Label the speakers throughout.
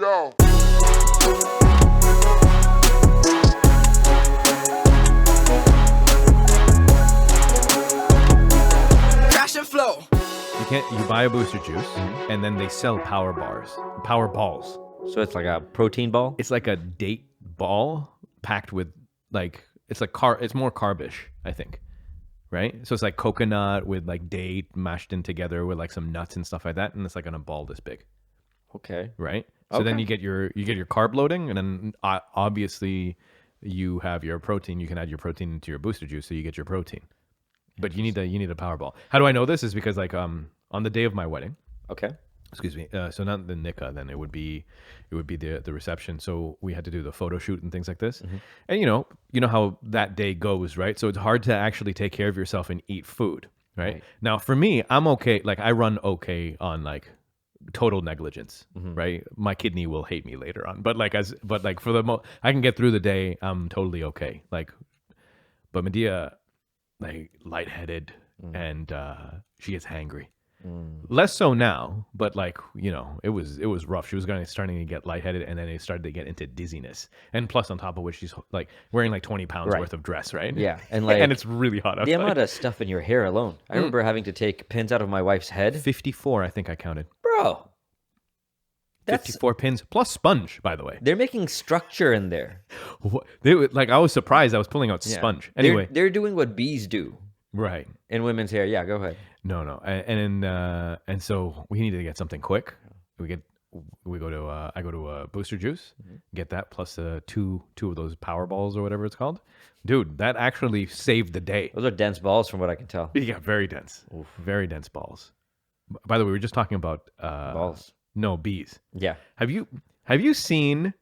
Speaker 1: go. Crash and flow.
Speaker 2: You buy a booster juice, and then they sell power balls.
Speaker 3: So it's like a protein ball?
Speaker 2: It's like a date ball packed with it's more carbish, I think. Right? So it's like coconut with like date mashed in together with like some nuts and stuff like that, and it's like on a ball this big.
Speaker 3: Okay.
Speaker 2: Right? So then you get your carb loading, and then obviously you have your protein. You can add your protein into your booster juice, so you get your protein. But you need a power ball. How do I know this? Is because like on the day of my wedding.
Speaker 3: Okay.
Speaker 2: Excuse me. So not the nikah, then it would be the reception. So we had to do the photo shoot and things like this. And you know how that day goes, right? So it's hard to actually take care of yourself and eat food, right? Now for me, I'm okay. Like I run okay on like total negligence, right? My kidney will hate me later on, but for the I can get through the day. I'm totally okay. Like, but Medea, like lightheaded and she gets hangry. Less so now, but like it was rough. She was starting to get lightheaded, and then it started to get into dizziness. And plus, on top of which, she's like wearing like 20 pounds worth of dress, right?
Speaker 3: Yeah, and like
Speaker 2: and it's really hot outside.
Speaker 3: The amount of stuff in your hair alone. I remember having to take pins out of my wife's head.
Speaker 2: 54, I think I counted.
Speaker 3: Bro, that's
Speaker 2: 54 pins plus sponge, by the way.
Speaker 3: They're making structure in there.
Speaker 2: I was surprised. I was pulling out sponge. Anyway,
Speaker 3: they're doing what bees do.
Speaker 2: Right.
Speaker 3: In women's hair. Yeah, go ahead.
Speaker 2: No. And so we needed to get something quick. I go to Booster Juice, get that plus two of those power balls or whatever it's called. Dude, that actually saved the day.
Speaker 3: Those are dense balls from what I can tell.
Speaker 2: Yeah, very dense. Oof. Very dense balls. By the way, we were just talking about
Speaker 3: balls.
Speaker 2: No, bees.
Speaker 3: Yeah.
Speaker 2: Have you seen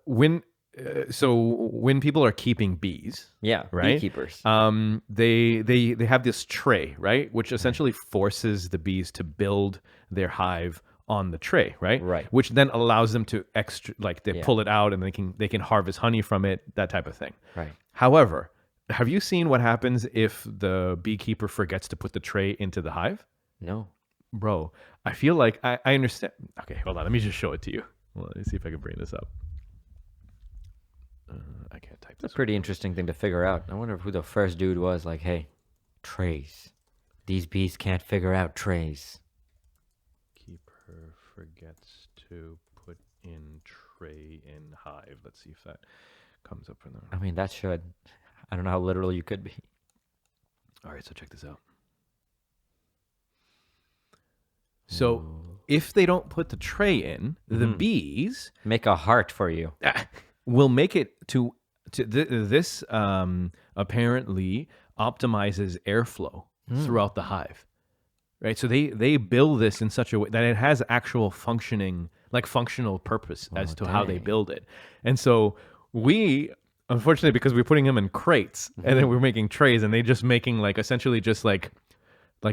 Speaker 2: when people are keeping bees, right?
Speaker 3: Beekeepers.
Speaker 2: They have this tray, right, which essentially forces the bees to build their hive on the tray, right?
Speaker 3: Right.
Speaker 2: Which then allows them to pull it out and they can harvest honey from it, that type of thing.
Speaker 3: Right.
Speaker 2: However, have you seen what happens if the beekeeper forgets to put the tray into the hive?
Speaker 3: No.
Speaker 2: Bro, I feel like I understand. Okay, hold on. Let me just show it to you. Well, let me see if I can bring this up. I can't type this.
Speaker 3: It's a pretty interesting thing to figure out. I wonder who the first dude was. Like, hey, trays. These bees can't figure out trays.
Speaker 2: Keeper forgets to put in tray in hive. Let's see if that comes up for them.
Speaker 3: I mean, that should. I don't know how literal you could be.
Speaker 2: All right, so check this out. So if they don't put the tray in, the bees
Speaker 3: make a heart for you.
Speaker 2: Will make it to this apparently optimizes airflow throughout the hive, right? So they build this in such a way that it has actual functional purpose as to how they build it. And so we, unfortunately, because we're putting them in crates and then we're making trays, and they just making essentially just like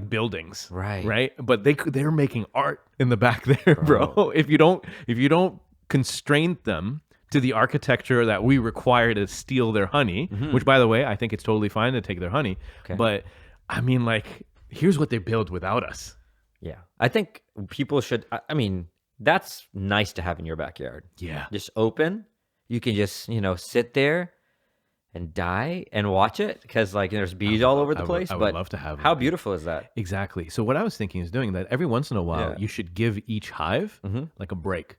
Speaker 2: buildings, right? But they're making art in the back there, bro. If you don't constrain them to the architecture that we require to steal their honey, which, by the way, I think it's totally fine to take their honey. Okay. But I mean, here's what they build without us.
Speaker 3: Yeah, I think people should. I mean, that's nice to have in your backyard.
Speaker 2: Yeah,
Speaker 3: just open. You can just sit there and die and watch it because there's bees all over the place.
Speaker 2: I would love to have.
Speaker 3: How beautiful is that?
Speaker 2: Exactly. So what I was thinking is doing that every once in a while. You should give each hive like a break.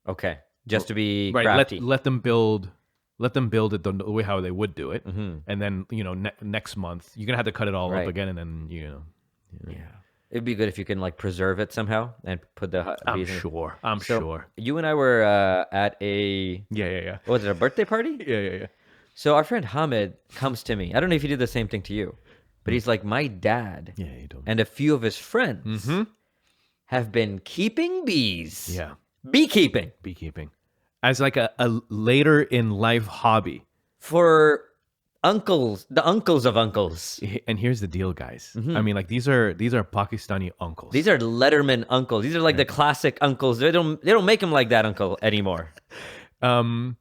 Speaker 3: Okay. Just to be
Speaker 2: right.
Speaker 3: crafty.
Speaker 2: Let them build it the way how they would do it, and then next month you're gonna have to cut it all up again, and then
Speaker 3: Yeah, it'd be good if you can preserve it somehow and put the.
Speaker 2: I'm sure. I'm sure.
Speaker 3: You and I were at a
Speaker 2: What
Speaker 3: was it, a birthday party?
Speaker 2: Yeah.
Speaker 3: So our friend Hamid comes to me. I don't know if he did the same thing to you, but he's like, my dad and a few of his friends have been keeping bees.
Speaker 2: Yeah.
Speaker 3: Beekeeping
Speaker 2: as a later in life hobby
Speaker 3: for the uncles of uncles.
Speaker 2: And here's the deal, guys. I mean, these are Pakistani uncles.
Speaker 3: These are Letterman uncles. These are the classic uncles. They don't make them like that uncle anymore.
Speaker 2: And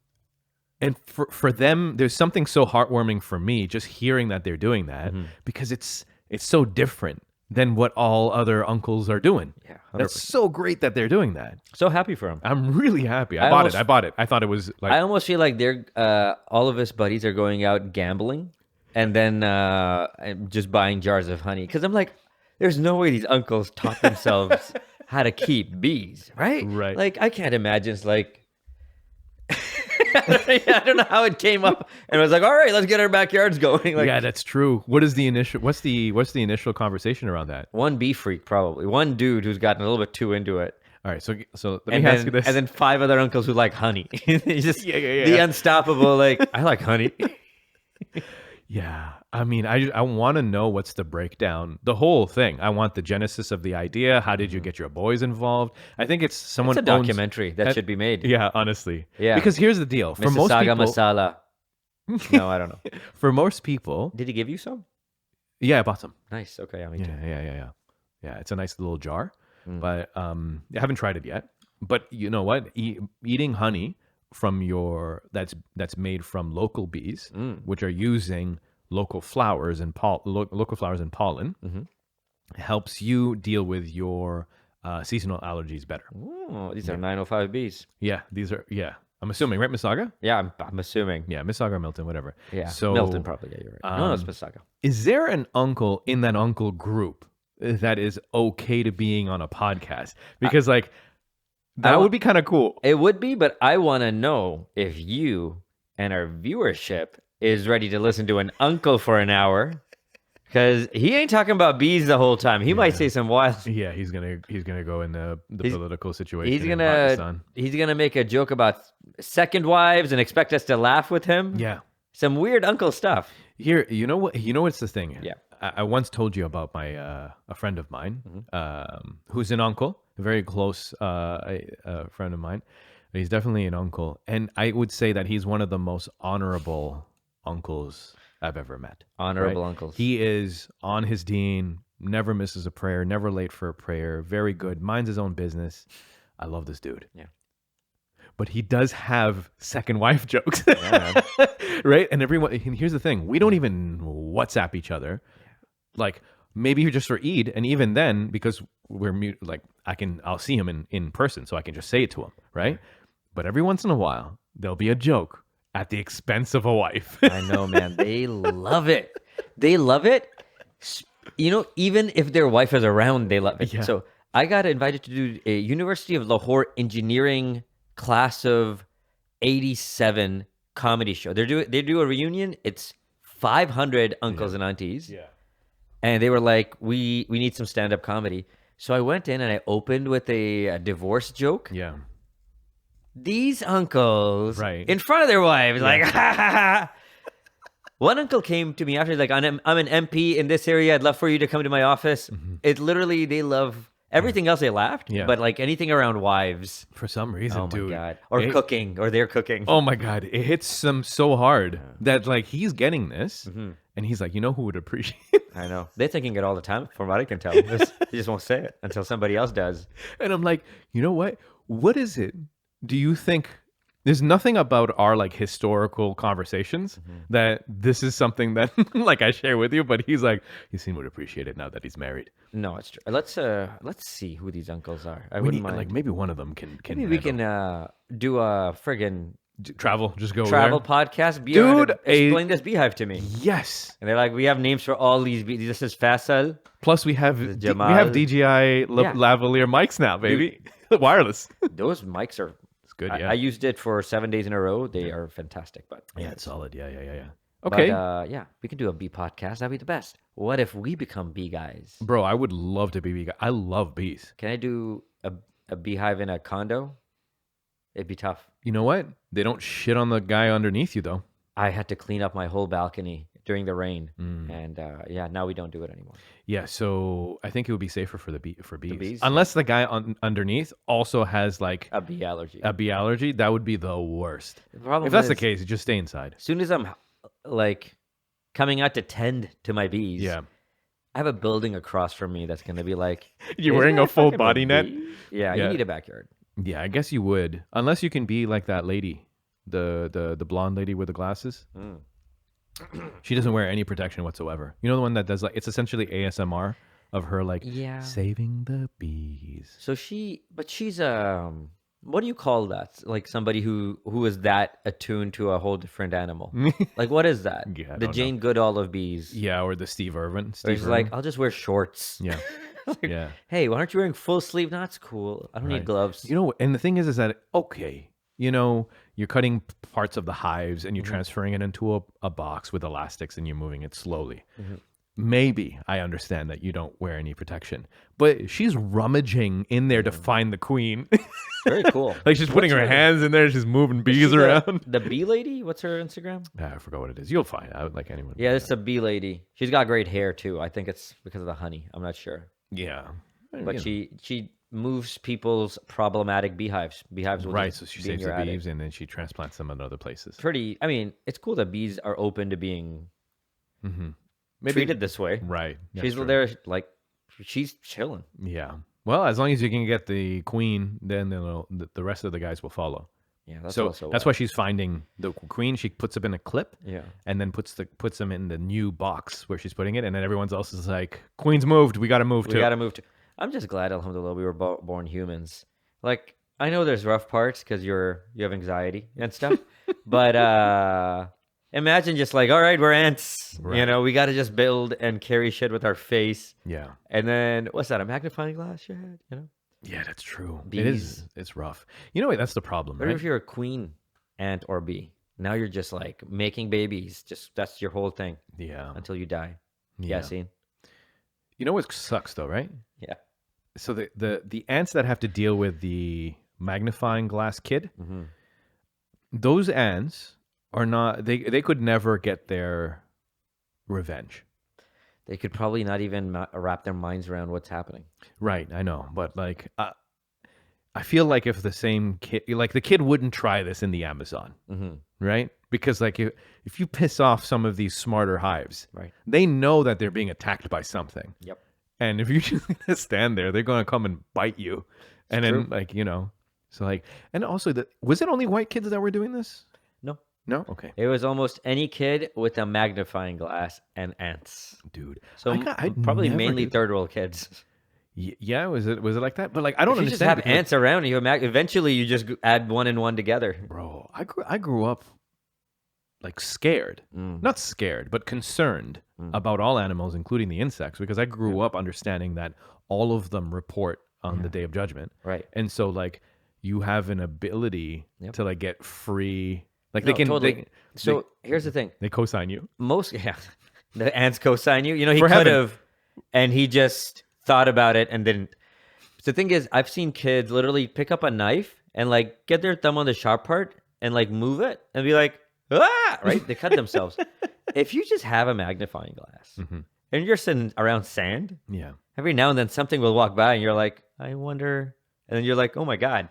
Speaker 2: for them, there's something so heartwarming for me just hearing that they're doing that because it's so different. than what all other uncles are doing.
Speaker 3: Yeah, 100%.
Speaker 2: That's so great that they're doing that.
Speaker 3: So happy for him.
Speaker 2: I'm really happy. I bought it. I thought it was like
Speaker 3: I almost feel like they're all of his buddies are going out gambling, and then just buying jars of honey. Because I'm like, there's no way these uncles taught themselves how to keep bees, right?
Speaker 2: Right.
Speaker 3: Like I can't imagine. It's like I don't know how it came up, and I was like, all right, let's get our backyards going. Like,
Speaker 2: yeah, that's true. What is the initial? What's the initial conversation around that?
Speaker 3: one bee freak, probably one dude who's gotten a little bit too into it.
Speaker 2: All right, so let me ask you this.
Speaker 3: And then 5 other uncles who like honey. He's just
Speaker 2: Yeah.
Speaker 3: the unstoppable. Like I like honey.
Speaker 2: Yeah, I mean, I want to know what's the breakdown, the whole thing. I want the genesis of the idea. How did you get your boys involved? I think it's someone.
Speaker 3: It's a
Speaker 2: owns-
Speaker 3: documentary that should be made.
Speaker 2: Yeah, honestly.
Speaker 3: Yeah.
Speaker 2: Because here's the deal: for most
Speaker 3: Mississauga
Speaker 2: people,
Speaker 3: masala. No, I don't know.
Speaker 2: for most people,
Speaker 3: Did he give you some?
Speaker 2: yeah, I bought some.
Speaker 3: Nice. Okay, yeah, me too.
Speaker 2: Yeah. Yeah, it's a nice little jar, but I haven't tried it yet. But you know what? Eating honey from that's made from local bees, which are using local flowers and local flowers and pollen, helps you deal with your seasonal allergies better.
Speaker 3: Oh, these are 905 bees.
Speaker 2: Yeah, these are. Yeah, I'm assuming, right, Mississauga?
Speaker 3: Yeah, I'm assuming.
Speaker 2: Yeah, Mississauga or Milton, whatever.
Speaker 3: Yeah,
Speaker 2: So
Speaker 3: Milton probably. Yeah, you're right. No, it's Mississauga.
Speaker 2: is there an uncle in that uncle group that is okay to being on a podcast? Because like that would be kind of cool.
Speaker 3: It would be, but I want to know if you and our viewership is ready to listen to an uncle for an hour. Because he ain't talking about bees the whole time. He might say some wild.
Speaker 2: Yeah, he's gonna go in the political situation.
Speaker 3: He's
Speaker 2: in Pakistan.
Speaker 3: gonna make a joke about second wives and expect us to laugh with him.
Speaker 2: Yeah.
Speaker 3: Some weird uncle stuff.
Speaker 2: Here, you know what? You know what's the thing?
Speaker 3: Yeah.
Speaker 2: I once told you about my a friend of mine, who's an uncle, a very close a friend of mine. He's definitely an uncle, and I would say that he's one of the most honorable uncles I've ever met.
Speaker 3: Honorable uncles.
Speaker 2: He is on his dean, never misses a prayer, never late for a prayer, very good, minds his own business. I love this dude.
Speaker 3: Yeah.
Speaker 2: But he does have second wife jokes.
Speaker 3: Yeah,
Speaker 2: right? And here's the thing, we don't even WhatsApp each other. Like maybe just for Eid, and even then, because we're mute, like I'll see him in person, so I can just say it to him, right? But every once in a while, there'll be a joke at the expense of a wife.
Speaker 3: I know, man. They love it. They love it. You know, even if their wife is around, they love it.
Speaker 2: Yeah.
Speaker 3: So I got invited to do a University of Lahore engineering class of 87 comedy show. They do a reunion. It's 500 uncles and aunties.
Speaker 2: Yeah.
Speaker 3: And they were like, we need some stand-up comedy. So I went in and I opened with a divorce joke.
Speaker 2: Yeah.
Speaker 3: These uncles,
Speaker 2: Right.
Speaker 3: in front of their wives, like, ha ha ha. One uncle came to me after, like, I'm an MP in this area. I'd love for you to come to my office. It literally, they love everything else. They laughed,
Speaker 2: Yeah.
Speaker 3: but like anything around wives.
Speaker 2: For some reason,
Speaker 3: Oh my
Speaker 2: dude.
Speaker 3: god! Or cooking, or they're cooking.
Speaker 2: Oh my God. It hits them so hard that like he's getting this and he's like, you know who would appreciate it?
Speaker 3: I know they're thinking it all the time. From what I can tell, they just won't say it until somebody else does.
Speaker 2: And I'm like, you know what? What is it? Do you think there's nothing about our like historical conversations that this is something that like I share with you, but he's like, he seemed would appreciate it now that he's married.
Speaker 3: No, it's true. Let's see who these uncles are. I
Speaker 2: We
Speaker 3: wouldn't
Speaker 2: need,
Speaker 3: mind.
Speaker 2: like maybe one of them can
Speaker 3: Maybe we can do a friggin'
Speaker 2: travel, just go
Speaker 3: travel
Speaker 2: there.
Speaker 3: podcast. Beehive.
Speaker 2: Dude,
Speaker 3: Explain this beehive to me.
Speaker 2: Yes.
Speaker 3: And they're like, we have names for all these bees. This is Faisal.
Speaker 2: Plus we have
Speaker 3: Jamal.
Speaker 2: DJI
Speaker 3: Yeah.
Speaker 2: lavalier mics now, baby. Wireless.
Speaker 3: Those mics are.
Speaker 2: It's good,
Speaker 3: I
Speaker 2: yeah.
Speaker 3: used it for 7 days in a row. They are fantastic. But
Speaker 2: Yeah, it's solid. Yeah.
Speaker 3: But,
Speaker 2: Okay.
Speaker 3: yeah, we can do a bee podcast. That'd be the best. What if we become bee guys?
Speaker 2: Bro, I would love to be bee guy. I love bees.
Speaker 3: Can I do a beehive in a condo? It'd be tough.
Speaker 2: You know what? They don't shit on the guy underneath you though.
Speaker 3: I had to clean up my whole balcony during the rain, and yeah, now we don't do it anymore.
Speaker 2: Yeah, so I think it would be safer for bees.
Speaker 3: bees?
Speaker 2: Unless the guy underneath also has like
Speaker 3: A bee allergy.
Speaker 2: a bee allergy, that would be the worst.
Speaker 3: The problem
Speaker 2: If that's the
Speaker 3: is,
Speaker 2: case, just stay inside.
Speaker 3: as soon as I'm like coming out to tend to my bees,
Speaker 2: Yeah.
Speaker 3: I have a building across from me that's gonna be like,
Speaker 2: You're
Speaker 3: "Is
Speaker 2: wearing
Speaker 3: there
Speaker 2: a full
Speaker 3: fucking
Speaker 2: body net?
Speaker 3: bee?" Yeah,
Speaker 2: Yeah.
Speaker 3: you need a backyard.
Speaker 2: Yeah, I guess you would. Unless you can be like that lady, the blonde lady with the glasses. She doesn't wear any protection whatsoever. You know the one that does like it's essentially ASMR of her like
Speaker 3: Yeah.
Speaker 2: saving the bees.
Speaker 3: So she's what do you call that? Like somebody who is that attuned to a whole different animal. Like what is that?
Speaker 2: Yeah, I
Speaker 3: The
Speaker 2: don't know.
Speaker 3: Jane Goodall of bees.
Speaker 2: Yeah, or the Steve Irwin.
Speaker 3: Where
Speaker 2: Steve
Speaker 3: she's
Speaker 2: Irwin.
Speaker 3: like, I'll just wear shorts.
Speaker 2: Yeah.
Speaker 3: Like,
Speaker 2: Yeah.
Speaker 3: hey, why aren't you wearing full sleeve? No, that's cool. I don't need
Speaker 2: Right.
Speaker 3: gloves.
Speaker 2: You know, and the thing is that okay, you know, you're cutting parts of the hives and you're transferring it into a box with elastics and you're moving it slowly. Maybe I understand that you don't wear any protection, but she's rummaging in there to find the queen.
Speaker 3: Very cool.
Speaker 2: Like she's putting
Speaker 3: What's
Speaker 2: her hands in there, she's moving
Speaker 3: is
Speaker 2: bees
Speaker 3: she
Speaker 2: around.
Speaker 3: The bee lady? What's her Instagram?
Speaker 2: I forgot what it is. You'll find out, like anyone.
Speaker 3: Yeah, it's a bee lady. She's got great hair too. I think it's because of the honey. I'm not sure.
Speaker 2: Yeah.
Speaker 3: But she moves people's problematic beehives. Beehives will
Speaker 2: Right,
Speaker 3: just
Speaker 2: so she
Speaker 3: be in
Speaker 2: saves
Speaker 3: your
Speaker 2: the
Speaker 3: attic.
Speaker 2: bees and then she transplants them in other places.
Speaker 3: Pretty. I mean, it's cool that bees are open to being
Speaker 2: Maybe,
Speaker 3: treated this way.
Speaker 2: right. that's
Speaker 3: She's
Speaker 2: true.
Speaker 3: there, like she's chilling.
Speaker 2: Yeah. Well, as long as you can get the queen, then the rest of the guys will follow.
Speaker 3: Yeah, that's
Speaker 2: So
Speaker 3: also
Speaker 2: that's why she's finding the queen. She puts them in a clip,
Speaker 3: Yeah.
Speaker 2: and then puts them in the new box where she's putting it, and then everyone else is like, "Queen's moved. We got to move
Speaker 3: We
Speaker 2: too."
Speaker 3: got to move to. I'm just glad, alhamdulillah, we were born humans. Like I know there's rough parts because you have anxiety and stuff, but imagine just like, all right, we're ants. You
Speaker 2: Right.
Speaker 3: know, we got to just build and carry shit with our face,
Speaker 2: Yeah.
Speaker 3: and then what's that? A magnifying glass, your head? You know.
Speaker 2: Yeah, that's true. It
Speaker 3: Bees.
Speaker 2: is. It's rough. You know what? That's the problem,
Speaker 3: Or
Speaker 2: right?
Speaker 3: if you're a queen ant or bee, now you're just like making babies. Just that's your whole thing
Speaker 2: Yeah.
Speaker 3: until you die.
Speaker 2: Yeah.
Speaker 3: Yeah, see?
Speaker 2: You know what sucks though, right?
Speaker 3: Yeah.
Speaker 2: So the ants that have to deal with the magnifying glass kid, those ants are not. They could never get their revenge.
Speaker 3: They could probably not even wrap their minds around what's happening.
Speaker 2: Right, I know, but like, I feel like if the same kid, like the kid wouldn't try this in the Amazon, right? Because like if you piss off some of these smarter hives,
Speaker 3: Right.
Speaker 2: they know that they're being attacked by something,
Speaker 3: Yep.
Speaker 2: and if you just stand there, they're gonna come and bite you, and then
Speaker 3: true.
Speaker 2: like so like, and also was it only white kids that were doing this?
Speaker 3: No.
Speaker 2: No, okay,
Speaker 3: It was almost any kid with a magnifying glass and ants.
Speaker 2: dude.
Speaker 3: So
Speaker 2: I'd
Speaker 3: probably
Speaker 2: never
Speaker 3: mainly
Speaker 2: do that.
Speaker 3: third world kids.
Speaker 2: Yeah, was it like that? But like, I don't
Speaker 3: If you just
Speaker 2: understand
Speaker 3: have
Speaker 2: because,
Speaker 3: ants around you, eventually you just add one and one together.
Speaker 2: bro. I grew up like scared, not scared, but concerned about all animals, including the insects, because I grew up understanding that all of them report on the Day of Judgment,
Speaker 3: Right.
Speaker 2: and so like you have an ability
Speaker 3: Yep.
Speaker 2: to like get free, like
Speaker 3: No,
Speaker 2: they can.
Speaker 3: totally. So here's the thing.
Speaker 2: They co-sign you.
Speaker 3: Yeah, the ants co-sign you. You know, he
Speaker 2: For
Speaker 3: could
Speaker 2: heaven.
Speaker 3: have, and he just thought about it and didn't. The thing is, I've seen kids literally pick up a knife and like get their thumb on the sharp part and like move it and be like, ah, right? They cut themselves. If you just have a magnifying glass and you're sitting around sand,
Speaker 2: Yeah,
Speaker 3: every now and then something will walk by and you're like, I wonder, and then you're like, oh my god,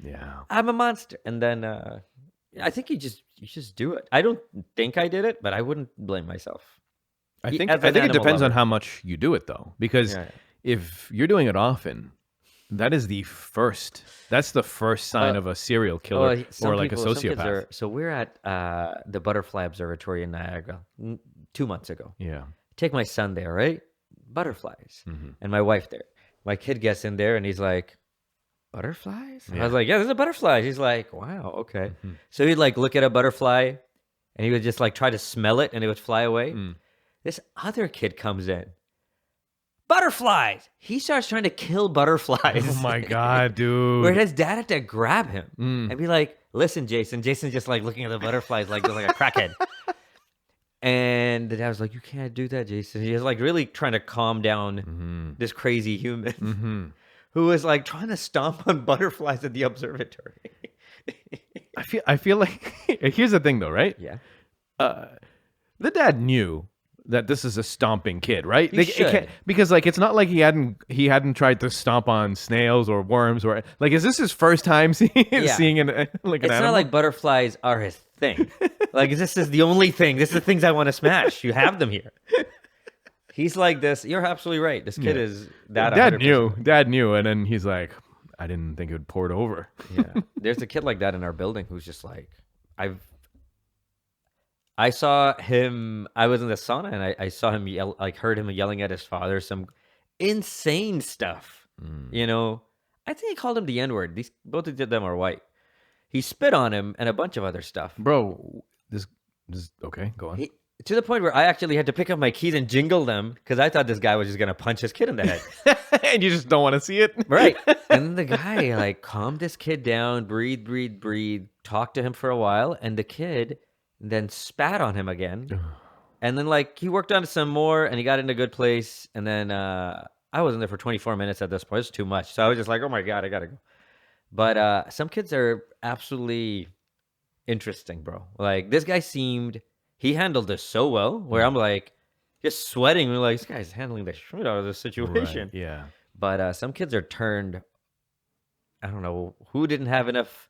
Speaker 2: yeah.
Speaker 3: I'm a monster, and then I think you just do it. I don't think I did it, but I wouldn't blame myself.
Speaker 2: I
Speaker 3: Y-
Speaker 2: think
Speaker 3: as
Speaker 2: I
Speaker 3: an
Speaker 2: think it
Speaker 3: animal
Speaker 2: depends on
Speaker 3: lover.
Speaker 2: how much you do it though, because
Speaker 3: Yeah.
Speaker 2: if you're doing it often, that is that's the first sign of a serial killer
Speaker 3: Well, some
Speaker 2: or like
Speaker 3: people-
Speaker 2: a
Speaker 3: some kids
Speaker 2: sociopath.
Speaker 3: so we're at the Butterfly Observatory in Niagara 2 months ago.
Speaker 2: Yeah.
Speaker 3: Take my son there, right? Butterflies,
Speaker 2: Mm-hmm.
Speaker 3: and my wife there. My kid gets in there and he's like, butterflies? I was like, yeah, there's a butterfly. He's like, wow, okay.
Speaker 2: Mm-hmm.
Speaker 3: So he'd like look at a butterfly and he would just like try to smell it and it would fly away.
Speaker 2: Mm.
Speaker 3: This other kid comes in. Butterflies. He starts trying to kill butterflies.
Speaker 2: Oh my god, dude.
Speaker 3: Where his dad had to grab him
Speaker 2: Mm.
Speaker 3: and be like, listen, Jason. Jason's just like looking at the butterflies like a crackhead. And the dad was like, you can't do that, Jason. He was like really trying to calm down this crazy human who was like trying to stomp on butterflies at the observatory.
Speaker 2: I feel like here's the thing though, right?
Speaker 3: Yeah.
Speaker 2: The dad knew that this is a stomping kid, right?
Speaker 3: He should.
Speaker 2: Because like it's not like he hadn't tried to stomp on snails or worms or like is this his first time seeing an like an
Speaker 3: It's
Speaker 2: animal?
Speaker 3: not like butterflies are his thing. Like this is the only thing. This is the things I want to smash. You have them here. He's like this. You're absolutely right. This kid
Speaker 2: Yeah.
Speaker 3: is that.
Speaker 2: Dad knew, and then he's like, I didn't think it would pour it over.
Speaker 3: Yeah. There's a kid like that in our building who's just like, I saw him. I was in the sauna and I saw him yell, like heard him yelling at his father some insane stuff. You know, I think he called him the N-word. These both of them are white. He spit on him and a bunch of other stuff.
Speaker 2: Bro, this okay, go on.
Speaker 3: To the point where I actually had to pick up my keys and jingle them because I thought this guy was just gonna punch his kid in the head.
Speaker 2: And you just don't want to see it.
Speaker 3: Right. And then the guy like calmed this kid down, breathe, talked to him for a while, and the kid then spat on him again. And then like he worked on it some more and he got in a good place. And then I wasn't there for 24 minutes at this point. It's too much. So I was just like, oh my God, I gotta go. But some kids are absolutely interesting, bro. Like this guy he handled this so well where I'm like just sweating. We're like, this guy's handling the shit out of this situation.
Speaker 2: Right, yeah.
Speaker 3: But some kids are turned, I don't know, who didn't have enough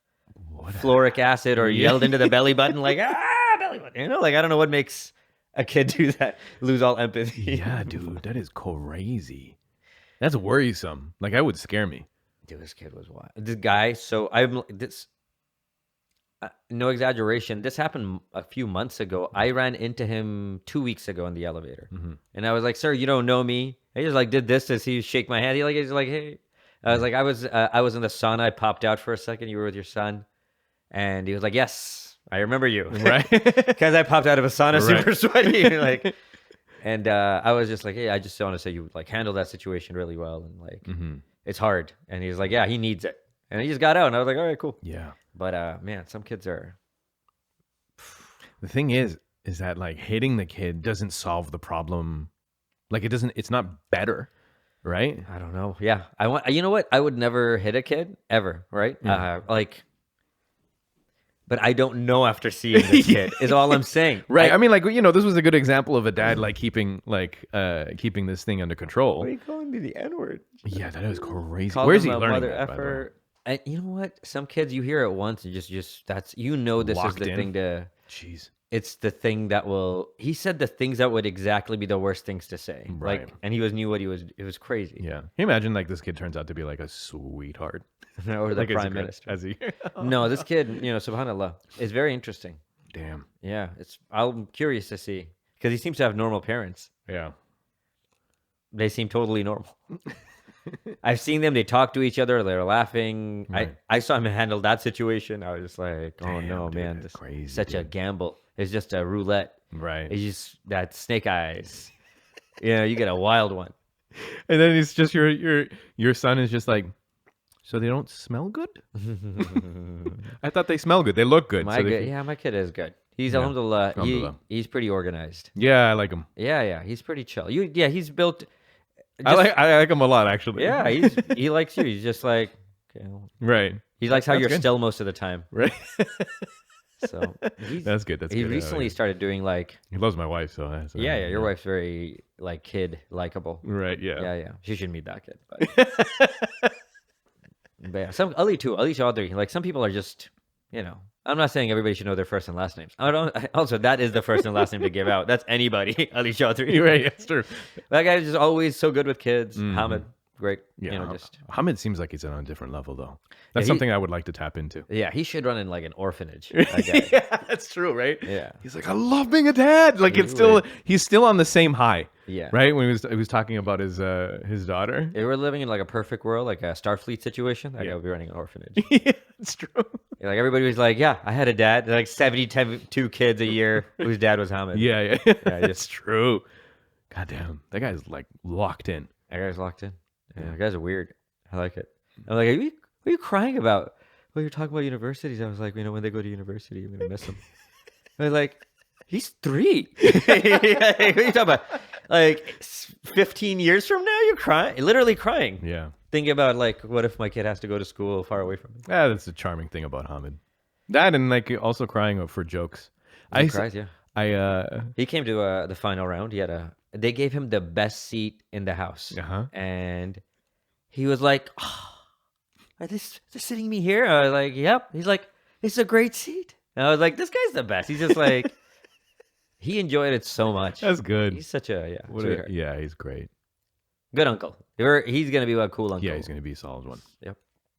Speaker 3: fluoric acid or yelled into the belly button like, belly button. You know, like I don't know what makes a kid do that, lose all empathy.
Speaker 2: Yeah, dude, that is crazy. That's worrisome. Like, that would scare me.
Speaker 3: Dude, this kid was wild. This guy, no exaggeration, this happened a few months ago. I ran into him 2 weeks ago in the elevator. And I was like, sir, you don't know me. He just like did this as he shake my hand. He's like, hey. I was like, I was in the sauna. I popped out for a second. You were with your son. And he was like, yes, I remember you.
Speaker 2: Right.
Speaker 3: Because I popped out of a sauna
Speaker 2: Right.
Speaker 3: super sweaty. Like, and I was just like, hey, I just want to say you like handled that situation really well. And like, it's hard. And he was like, yeah, he needs it. And he just got out. And I was like, all right, cool.
Speaker 2: Yeah.
Speaker 3: But man, some kids are.
Speaker 2: The thing is that like hitting the kid doesn't solve the problem. Like it's not better, right?
Speaker 3: I don't know. Yeah. You know what? I would never hit a kid ever. Right. But I don't know after seeing this kid is all I'm saying.
Speaker 2: Right. I mean, like, you know, this was a good example of a dad like keeping this thing under control.
Speaker 3: Why are you calling me the N-word?
Speaker 2: Yeah, that is crazy.
Speaker 3: Called
Speaker 2: Where's he
Speaker 3: him a
Speaker 2: learning
Speaker 3: mother
Speaker 2: that, by the way?
Speaker 3: effer. And you know what? Some kids you hear it once and just this
Speaker 2: Locked
Speaker 3: is the
Speaker 2: in.
Speaker 3: thing to.
Speaker 2: Jeez.
Speaker 3: It's the thing that will. He said the things that would exactly be the worst things to say.
Speaker 2: Right.
Speaker 3: Like, and he knew what he was. It was crazy.
Speaker 2: Yeah. Can you imagine like this kid turns out to be like a sweetheart?
Speaker 3: Or the
Speaker 2: Like,
Speaker 3: prime minister.
Speaker 2: As he
Speaker 3: No, this kid, subhanallah, is very interesting.
Speaker 2: Damn.
Speaker 3: Yeah, I'm curious to see because he seems to have normal parents.
Speaker 2: Yeah.
Speaker 3: They seem totally normal. I've seen them. They talk to each other. They're laughing.
Speaker 2: Right.
Speaker 3: I saw him handle that situation. I was just like, oh
Speaker 2: Damn,
Speaker 3: no,
Speaker 2: dude,
Speaker 3: man,
Speaker 2: that's
Speaker 3: this
Speaker 2: crazy,
Speaker 3: such a
Speaker 2: dude.
Speaker 3: gamble. It's just a roulette.
Speaker 2: Right.
Speaker 3: It's just that snake eyes. You get a wild one.
Speaker 2: And then it's just your son is just like, so they don't smell good? I thought they smell good. They look good.
Speaker 3: My kid is good. He's
Speaker 2: Yeah,
Speaker 3: alhamdulillah.
Speaker 2: alhamdulillah.
Speaker 3: He's pretty organized.
Speaker 2: Yeah, I like him.
Speaker 3: Yeah, he's pretty chill. He's built.
Speaker 2: I like him a lot, actually.
Speaker 3: Yeah, he likes you. He's just like, okay,
Speaker 2: right.
Speaker 3: he likes how
Speaker 2: That's
Speaker 3: you're
Speaker 2: good.
Speaker 3: still most of the time.
Speaker 2: Right.
Speaker 3: So
Speaker 2: That's good. That's
Speaker 3: he
Speaker 2: good.
Speaker 3: recently started doing like,
Speaker 2: He loves my wife, so that's
Speaker 3: your wife's very like kid likable.
Speaker 2: Right. Yeah.
Speaker 3: Yeah. She should meet that kid. But, but yeah, Ali Chaudhry. Like some people are just, I'm not saying everybody should know their first and last names. Also, that is the first and last name to give out. That's anybody. Ali Chaudhry.
Speaker 2: Right. That's true.
Speaker 3: That guy is just always so good with kids. Hamid, great.
Speaker 2: Yeah.
Speaker 3: Just
Speaker 2: Hamid seems like he's on a different level, though. That's
Speaker 3: he-
Speaker 2: something I would like to tap into.
Speaker 3: yeah, he should run in like an orphanage. That guy.
Speaker 2: Yeah, that's true, right?
Speaker 3: Yeah.
Speaker 2: He's like, I love being a dad. Like he's still on the same high.
Speaker 3: Yeah.
Speaker 2: Right? When he was talking about his daughter.
Speaker 3: If we're living in like a perfect world, like a Starfleet situation, that guy would be running an orphanage.
Speaker 2: Yeah, it's true.
Speaker 3: Like everybody was like, yeah, I had a dad. They're like 72 kids a year whose dad was Hamid.
Speaker 2: Yeah.
Speaker 3: Yeah,
Speaker 2: It's true. God damn. That guy's like locked in.
Speaker 3: That guy's locked in. Yeah, that guys are weird. I like it. I'm like, what are you crying about? Well, you're talking about universities. I was like, when they go to university, I'm gonna miss them. I was like, he's 3. What are you talking about? Like 15 years from now, you're crying, literally crying.
Speaker 2: Yeah.
Speaker 3: Thinking about like, what if my kid has to go to school far away from me?
Speaker 2: Yeah, that's the charming thing about Hamid. That and like also crying for jokes.
Speaker 3: He cries, yeah.
Speaker 2: He
Speaker 3: He came to the final round. They gave him the best seat in the house, and he was like, "Oh, are they sitting me here?" I was like, "Yep." He's like, "It's a great seat." And I was like, "This guy's the best." He's just like, he enjoyed it so much.
Speaker 2: That's good.
Speaker 3: He's such a sweetheart.
Speaker 2: Yeah, he's great.
Speaker 3: Good uncle. He's gonna be a cool uncle.
Speaker 2: Yeah, he's gonna be a solid one.
Speaker 3: Yep.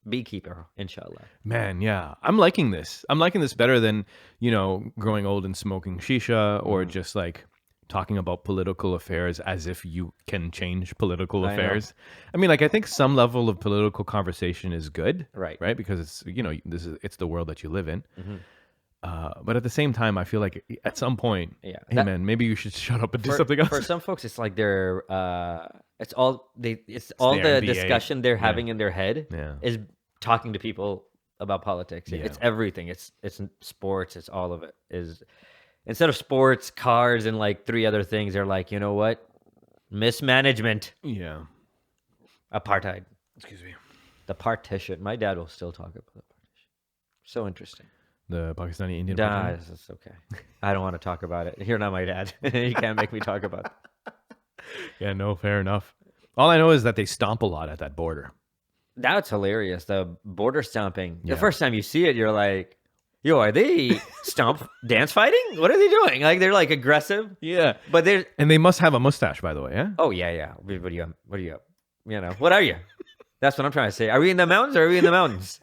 Speaker 3: Beekeeper, inshallah.
Speaker 2: Man, yeah. I'm liking this. I'm liking this better than, growing old and smoking shisha or just like talking about political affairs as if you can change political
Speaker 3: I know.
Speaker 2: affairs. I mean, like I think some level of political conversation is good,
Speaker 3: Right.
Speaker 2: Because it's it's the world that you live in. But at the same time, I feel like at some point,
Speaker 3: Yeah.
Speaker 2: hey man, maybe you should shut up and do something else.
Speaker 3: For some folks, it's like they're it's all the
Speaker 2: their MBA.
Speaker 3: discussion they're having in their head
Speaker 2: Yeah.
Speaker 3: is talking to people about politics.
Speaker 2: Yeah.
Speaker 3: It's everything. It's sports. It's all of it. Is instead of sports, cars, and like 3 other things, they're like, you know what? Mismanagement,
Speaker 2: Yeah.
Speaker 3: apartheid,
Speaker 2: Excuse me.
Speaker 3: the partition. My dad will still talk about the partition. So interesting.
Speaker 2: The Pakistani Indian.
Speaker 3: Nah,
Speaker 2: partition?
Speaker 3: it's okay. I don't want to talk about it. You're not my dad. You can't make me talk about it.
Speaker 2: Yeah, no, fair enough. All I know is that they stomp a lot at that border.
Speaker 3: That's hilarious. The border stomping.
Speaker 2: Yeah.
Speaker 3: The first time you see it, you're like, yo, are they dance fighting? What are they doing? Like, they're like aggressive.
Speaker 2: Yeah.
Speaker 3: But they're,
Speaker 2: And they must have a mustache, by the way, yeah?
Speaker 3: oh, yeah. What are you up? What are you up? You know, what are you? That's what I'm trying to say. Are we in the mountains or are we in the mountains?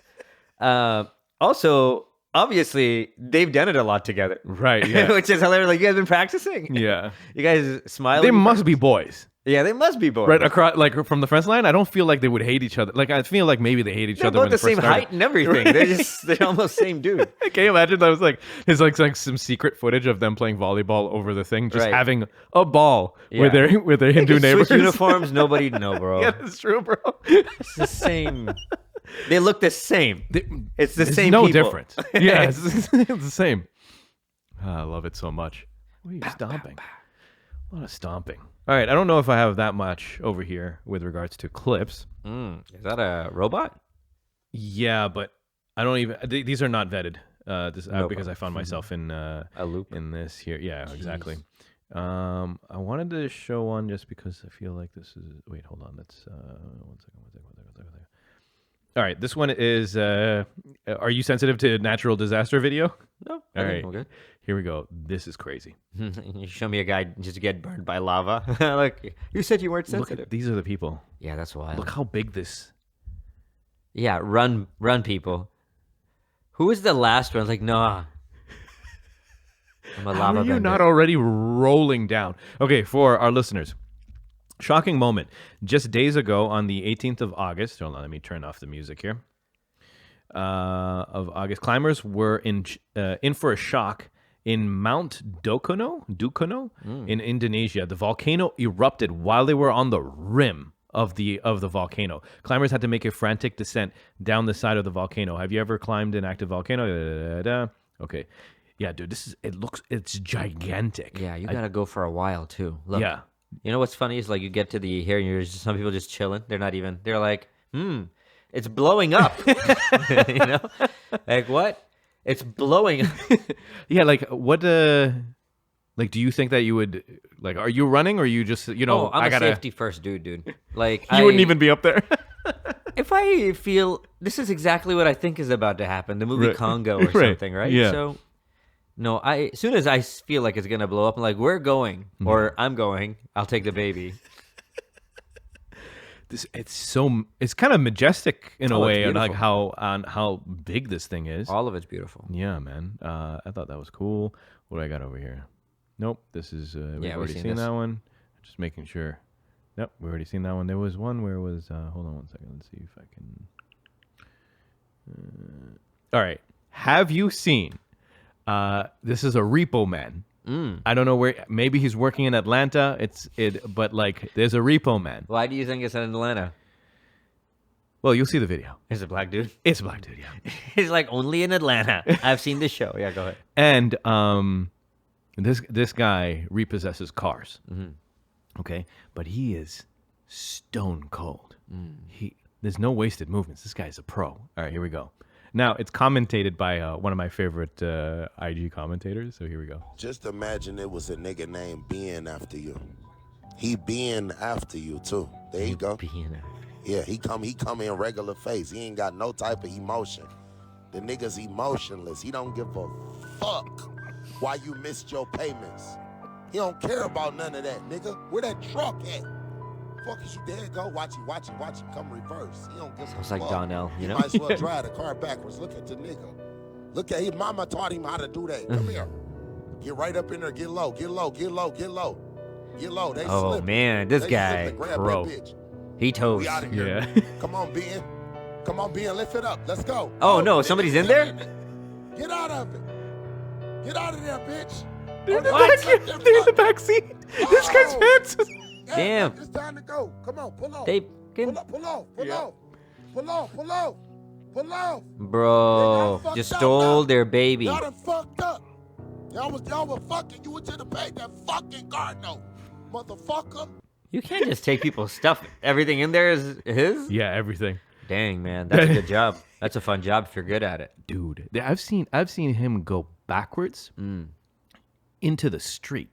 Speaker 3: Also, obviously, they've done it a lot together.
Speaker 2: Right, yeah.
Speaker 3: Which is hilarious. Like, you guys been practicing?
Speaker 2: Yeah.
Speaker 3: You guys smile?
Speaker 2: They must be boys.
Speaker 3: Yeah, they must be boys.
Speaker 2: Right across, like from the fence line, I don't feel like they would hate each other. Like I feel like maybe they hate each
Speaker 3: They're
Speaker 2: other
Speaker 3: both
Speaker 2: when
Speaker 3: the
Speaker 2: they first
Speaker 3: same
Speaker 2: started.
Speaker 3: height and everything. They're almost same dude.
Speaker 2: Can you imagine that was like there's like some secret footage of them playing volleyball over the thing, just
Speaker 3: Right.
Speaker 2: having a ball with
Speaker 3: Yeah.
Speaker 2: their Hindu neighbors.
Speaker 3: Switch uniforms, nobody'd know, bro.
Speaker 2: Yeah, that's true, bro.
Speaker 3: It's the same. They look the same. It's the
Speaker 2: There's
Speaker 3: same
Speaker 2: no
Speaker 3: people.
Speaker 2: difference. Yeah, it's the same. I love it so much. What are you stomping? A lot of stomping. All right, I don't know if I have that much over here with regards to clips.
Speaker 3: Is that a robot?
Speaker 2: Yeah, but I don't even. These are not vetted.
Speaker 3: No
Speaker 2: Because I found myself in
Speaker 3: A loop.
Speaker 2: in this here. Yeah, exactly. I wanted to show one just because I feel like this is. Wait, hold on. Let's one second. All right, this one is. Are you sensitive to natural disaster video?
Speaker 3: No.
Speaker 2: All right,
Speaker 3: I'm good.
Speaker 2: here we go. This is crazy.
Speaker 3: You show me a guy just get burned by lava. Like, you said you weren't
Speaker 2: Look,
Speaker 3: sensitive.
Speaker 2: these are the people.
Speaker 3: Yeah, that's wild.
Speaker 2: Look how big this.
Speaker 3: Yeah, run, people. Who was the last one? Like, nah. I'm a
Speaker 2: How
Speaker 3: lava
Speaker 2: are you
Speaker 3: bender.
Speaker 2: not already rolling down? Okay, for our listeners, shocking moment. Just days ago, on the 18th of August. Hold on, let me turn off the music here. Of August, climbers were in for a shock in Mount Dukono in Indonesia. The volcano erupted while they were on the rim of the volcano. Climbers had to make a frantic descent down the side of the volcano. Have you ever climbed an active volcano? Okay. Yeah, dude, it's gigantic.
Speaker 3: Yeah, you gotta go for a while too. Look,
Speaker 2: Yeah.
Speaker 3: you know what's funny is like you get to the here and you're just, some people just chilling. They're not even. They're like, it's blowing up. You know, like what? It's blowing up.
Speaker 2: Yeah, like what like do you think that you would like are you running or you just
Speaker 3: Oh, I'm
Speaker 2: I
Speaker 3: a
Speaker 2: gotta
Speaker 3: safety first dude. Like
Speaker 2: you wouldn't even be up there.
Speaker 3: If I feel this is exactly what I think is about to happen, the movie
Speaker 2: Right.
Speaker 3: Congo or
Speaker 2: Right.
Speaker 3: something, right?
Speaker 2: Yeah.
Speaker 3: So, no, as soon as I feel like it's gonna blow up, I'm like, we're going, or I'm going. I'll take the baby.
Speaker 2: It's kind of majestic in a
Speaker 3: Oh, it's
Speaker 2: way, and like
Speaker 3: beautiful.
Speaker 2: how big this thing is.
Speaker 3: All of it's beautiful.
Speaker 2: Yeah, man. I thought that was cool. What do I got over here? Nope. This is we've
Speaker 3: we've
Speaker 2: already
Speaker 3: seen
Speaker 2: seen
Speaker 3: this.
Speaker 2: that one. Just making sure. Nope, we've already seen that one. There was one where it was. Hold on one second. Let's see if I can. All right. Have you seen? This is a repo man. I don't know where. Maybe he's working in Atlanta. But like, there's a repo man.
Speaker 3: Why do you think it's in Atlanta?
Speaker 2: Well, you'll see the video.
Speaker 3: It's a black dude.
Speaker 2: It's a black dude, yeah.
Speaker 3: He's like only in Atlanta. I've seen this show. Yeah, go ahead.
Speaker 2: And this guy repossesses cars. Okay, but he is stone cold. There's no wasted movements. This guy's a pro. All right, here we go. Now it's commentated by one of my favorite IG commentators. So here we go.
Speaker 4: Just imagine it was a nigga named Ben after you. He Ben after you too. There you go. Yeah, he come in regular face. He ain't got no type of emotion. The nigga's emotionless. He don't give a fuck why you missed your payments. He don't care about none of that, nigga. Where that truck at? Fuck is you there? Go watch him come reverse. He don't give a
Speaker 3: Sounds
Speaker 4: fuck.
Speaker 3: like Donnell, you know?
Speaker 4: Might as well drive the car backwards. Look at the nigga. Look at his mama taught him how to do that. Come here. Get right up in there. Get low. Get low. Get low. Get low. Get low. They
Speaker 3: Oh,
Speaker 4: slipping.
Speaker 3: man, this
Speaker 4: They
Speaker 3: guy,
Speaker 4: slipping. Grab
Speaker 2: bro.
Speaker 4: that bitch.
Speaker 3: He toes.
Speaker 4: We out of here.
Speaker 2: Yeah.
Speaker 4: Come on, Ben. Come on, Ben. Lift it up. Let's go.
Speaker 3: Oh, no,
Speaker 4: nigga,
Speaker 3: somebody's in
Speaker 4: get
Speaker 3: there?
Speaker 4: it. Get out of it. Get out of there, bitch.
Speaker 2: They're in the
Speaker 4: Oh,
Speaker 2: back.
Speaker 4: they're
Speaker 2: They're in the back seat. This guy's
Speaker 4: Oh.
Speaker 2: pants.
Speaker 4: Hey,
Speaker 3: Damn.
Speaker 4: It's time to go. Come on, pull off.
Speaker 3: They
Speaker 4: Pull
Speaker 3: can,
Speaker 4: off, pull off, pull
Speaker 2: Yeah.
Speaker 4: off. Pull off, pull off. Pull off.
Speaker 3: bro,
Speaker 4: fucked
Speaker 3: just
Speaker 4: up
Speaker 3: stole
Speaker 4: now.
Speaker 3: their baby.
Speaker 4: Y'all done fucked up. Y'all were fucking. You should have paid that fucking card note, motherfucker.
Speaker 3: You can't just take people's stuff. Everything in there is his?
Speaker 2: Yeah, everything.
Speaker 3: Dang, man. That's a good job. That's a fun job if you're good at it.
Speaker 2: Dude, I've seen him go backwards into the street.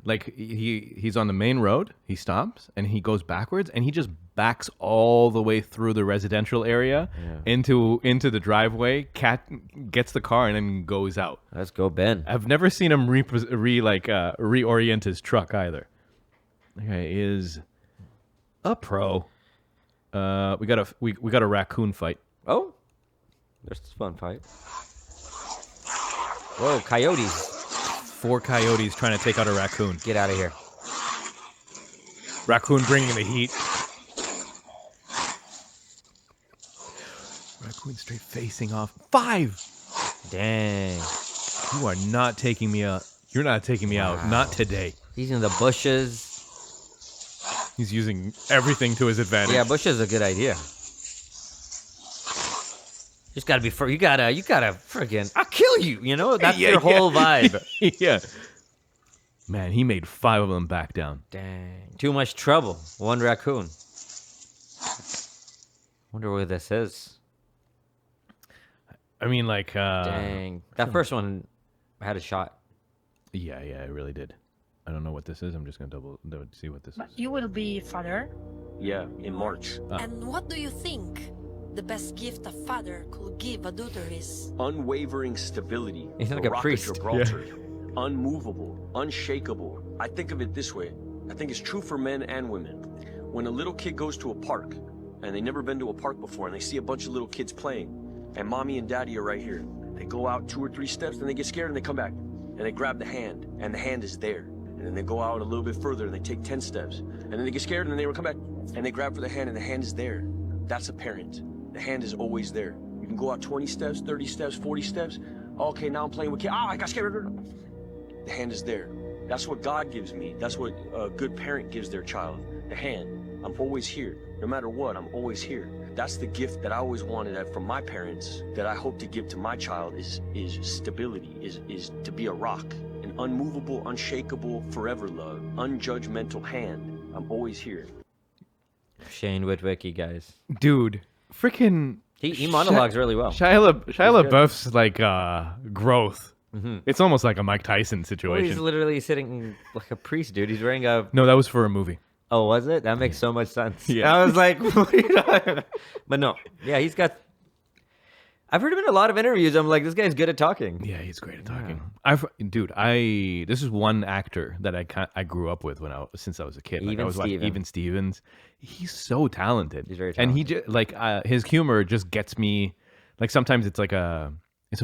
Speaker 2: Like he's on the main road, he stops and he goes backwards and he just backs all the way through the residential area into the driveway, gets the car and then goes out.
Speaker 3: Let's go, Ben.
Speaker 2: I've never seen him reorient his truck either. Okay, is a pro. We got a raccoon fight.
Speaker 3: Oh, there's this fun fight. Whoa, coyotes.
Speaker 2: 4 coyotes trying to take out a raccoon.
Speaker 3: Get out of here.
Speaker 2: Raccoon bringing the heat. Raccoon straight facing off. 5.
Speaker 3: Dang.
Speaker 2: You are not taking me out. You're not taking me out. Not today.
Speaker 3: He's in the bushes.
Speaker 2: He's using everything to his advantage.
Speaker 3: Yeah, bushes is a good idea. Just gotta be you gotta friggin' I'll kill you, you know? That's your whole vibe.
Speaker 2: Yeah. Man, he made 5 of them back down.
Speaker 3: Dang. Too much trouble. One raccoon. Wonder where this is.
Speaker 2: I mean, like,
Speaker 3: Dang. That first one had a shot.
Speaker 2: yeah, it really did. I don't know what this is. I'm just gonna see what this is.
Speaker 5: You will be father.
Speaker 6: Yeah, in March.
Speaker 7: And what do you think the best gift a father could give a daughter is?
Speaker 6: Unwavering stability.
Speaker 3: He's
Speaker 6: The
Speaker 3: like a
Speaker 6: Rock of
Speaker 3: priest.
Speaker 6: Gibraltar. Unmovable, unshakable. I think of it this way. I think it's true for men and women. When a little kid goes to a park, and they've never been to a park before, and they see a bunch of little kids playing, and mommy and daddy are right here. They go out 2 or 3 steps, and they get scared, and they come back. And they grab the hand, and the hand is there. And then they go out a little bit further, and they take 10 steps. And then they get scared, and then they come back, and they grab for the hand, and the hand is there. That's a parent. The hand is always there. You can go out 20 steps, 30 steps, 40 steps. Okay, now I'm playing with kids. I got scared. The hand is there. That's what God gives me. That's what a good parent gives their child. The hand. I'm always here. No matter what, I'm always here. That's the gift that I always wanted from my parents that I hope to give to my child is stability, is to be a rock. An unmovable, unshakable, forever love. Unjudgmental hand. I'm always here.
Speaker 3: Shane Witwicky, guys.
Speaker 2: Dude, freaking.
Speaker 3: He monologues really well.
Speaker 2: Shia LaBeouf's like growth. It's almost like a Mike Tyson
Speaker 3: Well,
Speaker 2: situation.
Speaker 3: he's literally sitting like a priest, dude. He's wearing a...
Speaker 2: No, that was for a movie.
Speaker 3: Oh, was it? That makes so much sense.
Speaker 2: Yeah.
Speaker 3: I was like, what are you talking? But no. Yeah, he's got... I've heard him in a lot of interviews. I'm like, this guy's good at talking.
Speaker 2: Yeah, he's great at talking. This is one actor that I grew up with since I was a kid. Like, I was watching Even Stevens. He's so talented.
Speaker 3: He's very
Speaker 2: And
Speaker 3: talented.
Speaker 2: his humor just gets me. Like sometimes it's a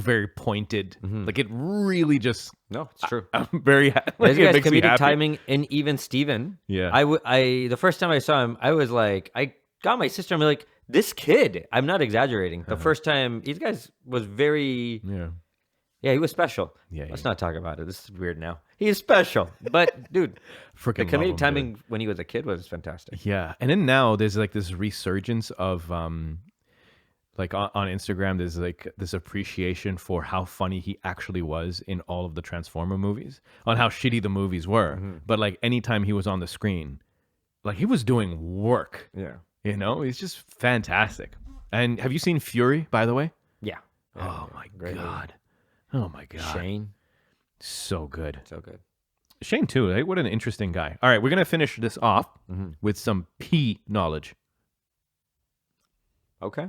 Speaker 2: very pointed. Like it really just.
Speaker 3: No, it's true.
Speaker 2: I'm very happy.
Speaker 3: This
Speaker 2: It
Speaker 3: guy's
Speaker 2: makes me
Speaker 3: comedic
Speaker 2: happy.
Speaker 3: timing in Even Steven.
Speaker 2: Yeah.
Speaker 3: The first time I saw him, I was like, I got my sister. I'm like, this kid. I'm not exaggerating. The first time, these guys was very.
Speaker 2: Yeah,
Speaker 3: he was special.
Speaker 2: Yeah,
Speaker 3: Let's not talk about it. This is weird now. He's special, but dude,
Speaker 2: freaking
Speaker 3: the
Speaker 2: love him,
Speaker 3: comedic timing
Speaker 2: dude.
Speaker 3: when he was a kid was fantastic.
Speaker 2: Yeah, and then now there's like this resurgence of like on Instagram. There's like this appreciation for how funny he actually was in all of the Transformer movies, on how shitty the movies were. But like anytime he was on the screen, like he was doing work.
Speaker 3: Yeah.
Speaker 2: You know, he's just fantastic. And have you seen Fury, by the way?
Speaker 3: Yeah.
Speaker 2: Oh my
Speaker 3: Great movie.
Speaker 2: god. Oh my god.
Speaker 3: Shane,
Speaker 2: So good.
Speaker 3: so good.
Speaker 2: Shane too. Right? What an interesting guy. All right, we're gonna finish this off with some pee knowledge.
Speaker 3: Okay.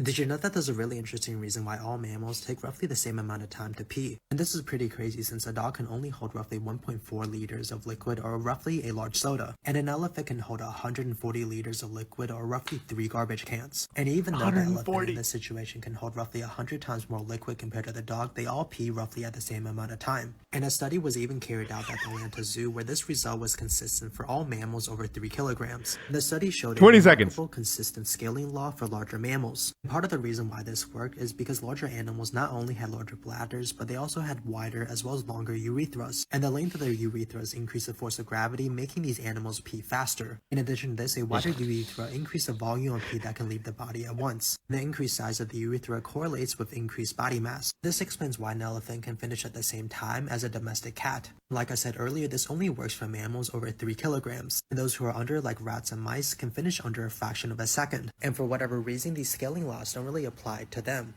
Speaker 5: Did you know that there's a really interesting reason why all mammals take roughly the same amount of time to pee? And this is pretty crazy since a dog can only hold roughly 1.4 liters of liquid or roughly a large soda, and an elephant can hold 140 liters of liquid or roughly 3 garbage cans. And even though the elephant in this situation can hold roughly 100 times more liquid compared to the dog, they all pee roughly at the same amount of time. And a study was even carried out at the Atlanta Zoo where this result was consistent for all mammals over 3 kilograms. The study showed
Speaker 2: 20
Speaker 5: a
Speaker 2: seconds.
Speaker 5: remarkable consistent scaling law for larger mammals. Part of the reason why this worked is because larger animals not only had larger bladders, but they also had wider as well as longer urethras, and the length of their urethras increased the force of gravity, making these animals pee faster. In addition to this, a wider urethra increased the volume of pee that can leave the body at once. The increased size of the urethra correlates with increased body mass. This explains why an elephant can finish at the same time as a domestic cat. Like I said earlier, this only works for mammals over 3 kilograms. And those who are under, like rats and mice, can finish under a fraction of a second. And for whatever reason, these scaling laws don't really apply to them.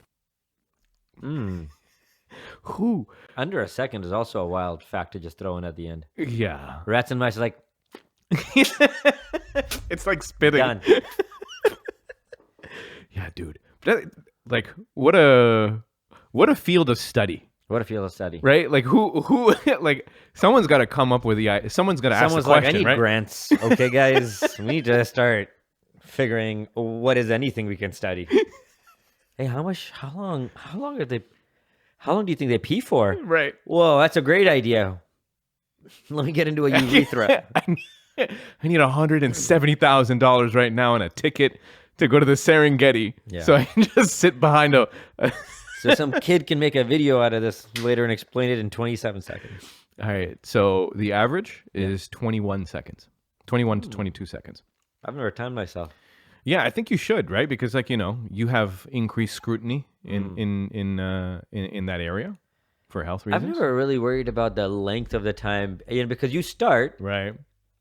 Speaker 2: Who?
Speaker 3: Under a second is also a wild fact to just throw in at the end.
Speaker 2: Yeah.
Speaker 3: Rats and mice are like,
Speaker 2: It's like spitting.
Speaker 3: done.
Speaker 2: Yeah, dude. Like what a field of study,
Speaker 3: What a field of study.
Speaker 2: right? Like who like someone's got to come up with someone's got to ask the
Speaker 3: Someone's like,
Speaker 2: question,
Speaker 3: I need
Speaker 2: right?
Speaker 3: grants. Okay, guys, we need to start figuring what is anything we can study. Hey, how long do you think they pee for?
Speaker 2: Right.
Speaker 3: Whoa, that's a great idea. Let me get into a urethra.
Speaker 2: I need $170,000 right now and a ticket to go to the Serengeti,
Speaker 3: Yeah.
Speaker 2: so I can just sit behind a.
Speaker 3: So some kid can make a video out of this later and explain it in 27 seconds.
Speaker 2: All right. So the average is 21 seconds, 21 to 22 seconds.
Speaker 3: I've never timed myself.
Speaker 2: Yeah, I think you should, right? Because you have increased scrutiny in that area for health reasons.
Speaker 3: I've never really worried about the length of the time, because you start.
Speaker 2: Right.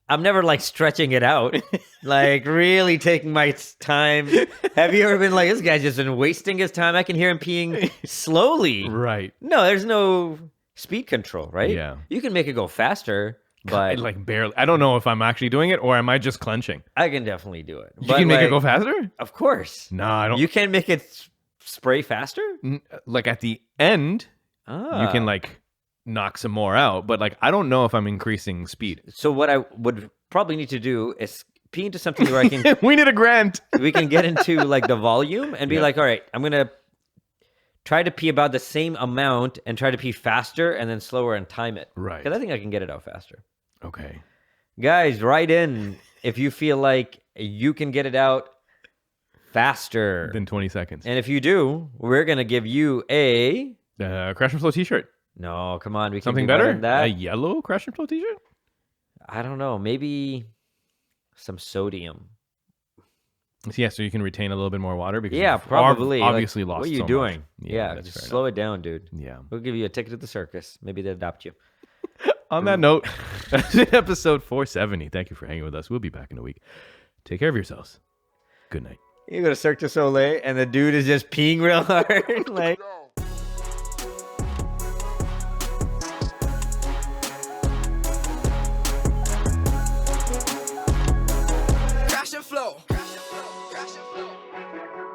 Speaker 3: I'm never like stretching it out, like really taking my time. Have you ever been like, this guy's just been wasting his time? I can hear him peeing slowly.
Speaker 2: Right.
Speaker 3: No, there's no speed control, right?
Speaker 2: Yeah.
Speaker 3: You can make it go faster, but
Speaker 2: Like barely. I don't know if I'm actually doing it or am I just clenching?
Speaker 3: I can definitely do it.
Speaker 2: You
Speaker 3: But
Speaker 2: can make it
Speaker 3: like,
Speaker 2: go faster?
Speaker 3: Of course.
Speaker 2: No, I don't.
Speaker 3: You can make it spray faster?
Speaker 2: Like at the end, you can like knock some more out, but like I don't know if I'm increasing speed.
Speaker 3: So what I would probably need to do is pee into something where I can
Speaker 2: We need a grant.
Speaker 3: we can get into like the volume and be like, all right, I'm gonna try to pee about the same amount and try to pee faster and then slower and time it.
Speaker 2: Right.
Speaker 3: Because I think I can get it out faster.
Speaker 2: Okay.
Speaker 3: Guys, write in if you feel like you can get it out faster.
Speaker 2: Then 20 seconds.
Speaker 3: And if you do, we're gonna give you a
Speaker 2: Crash and Flow t-shirt.
Speaker 3: no, come on, we can
Speaker 2: Something
Speaker 3: do
Speaker 2: better?
Speaker 3: than that.
Speaker 2: A yellow Crash and Flow t-shirt?
Speaker 3: I don't know, maybe some sodium.
Speaker 2: Yeah, so you can retain a little bit more water because
Speaker 3: Yeah,
Speaker 2: you've
Speaker 3: probably.
Speaker 2: obviously
Speaker 3: Like,
Speaker 2: lost
Speaker 3: what are you
Speaker 2: so much.
Speaker 3: doing?
Speaker 2: Yeah,
Speaker 3: Just
Speaker 2: that's fair
Speaker 3: slow it down, dude.
Speaker 2: enough. Yeah.
Speaker 3: We'll give you a ticket to the circus. Maybe they'll adopt you.
Speaker 2: On that note, that's episode 470. Thank you for hanging with us. We'll be back in a week. Take care of yourselves. Good night.
Speaker 3: You go to Cirque du Soleil and the dude is just peeing real hard. Like,
Speaker 1: Crash and flow. Crash and flow. Crash and flow.